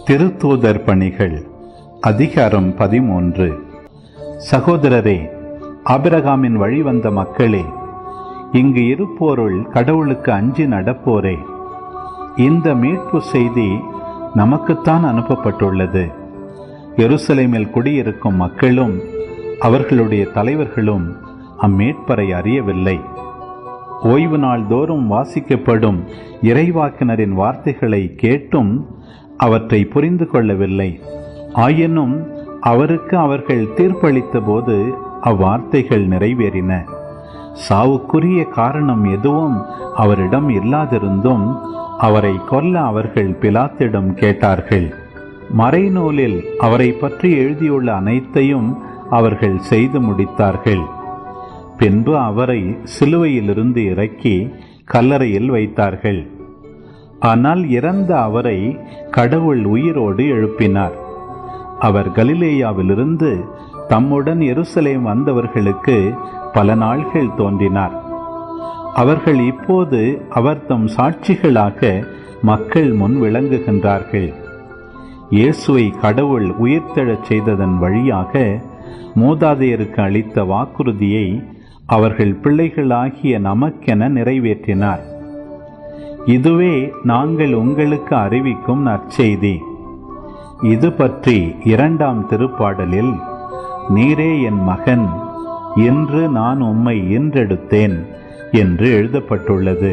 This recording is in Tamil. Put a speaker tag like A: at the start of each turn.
A: திருத்தூதர் பணிகள் அதிகாரம் 13. சகோதரரே, ஆபிரகாமின் வழி வந்த மக்களே, இங்கு இருப்போருள் கடவுளுக்கு அஞ்சி நடப்போரே, இந்த மீட்பு செய்தி நமக்குத்தான் அனுப்பப்பட்டுள்ளது. எருசலேமில் குடியிருக்கும் மக்களும் அவர்களுடைய தலைவர்களும் அம்மீட்பரை அறியவில்லை. ஓய்வு நாள் தோறும் வாசிக்கப்படும் இறைவாக்கினரின் வார்த்தைகளை கேட்டும் அவற்றை புரிந்து கொள்ளவில்லை. ஆயினும் அவருக்கு அவர்கள் தீர்ப்பளித்த போது அவ்வார்த்தைகள் நிறைவேறின. சாவுக்குரிய காரணம் எதுவும் அவரிடம் இல்லாதிருந்தும் அவரை கொல்ல அவர்கள் பிலாத்திடம் கேட்டார்கள். மறைநூலில் அவரை பற்றி எழுதியுள்ள அனைத்தையும் அவர்கள் செய்து முடித்தார்கள். பின்பு அவரை சிலுவையிலிருந்து இறக்கி கல்லறையில் வைத்தார்கள். ஆனால் இறந்த அவரை கடவுள் உயிரோடு எழுப்பினார். அவர் கலிலேயாவிலிருந்து தம்முடன் எருசலேம் வந்தவர்களுக்கு பல நாள்கள் தோன்றினார். அவர்கள் இப்போது அவர் தம் சாட்சிகளாக மக்கள் முன் விளங்குகின்றார்கள். இயேசுவை கடவுள் உயிர்த்தெழச் செய்ததன் வழியாக மூதாதையருக்கு அளித்த வாக்குறுதியை அவர்கள் பிள்ளைகளாகிய நமக்கென நிறைவேற்றினார். இதுவே நாங்கள் உங்களுக்கு அறிவிக்கும் நற்செய்தி. இது பற்றி 2ஆம் திருப்பாடலில், நீரே என் மகன், இன்று நான் உம்மை ஈன்றெடுத்தேன் என்று எழுதப்பட்டுள்ளது.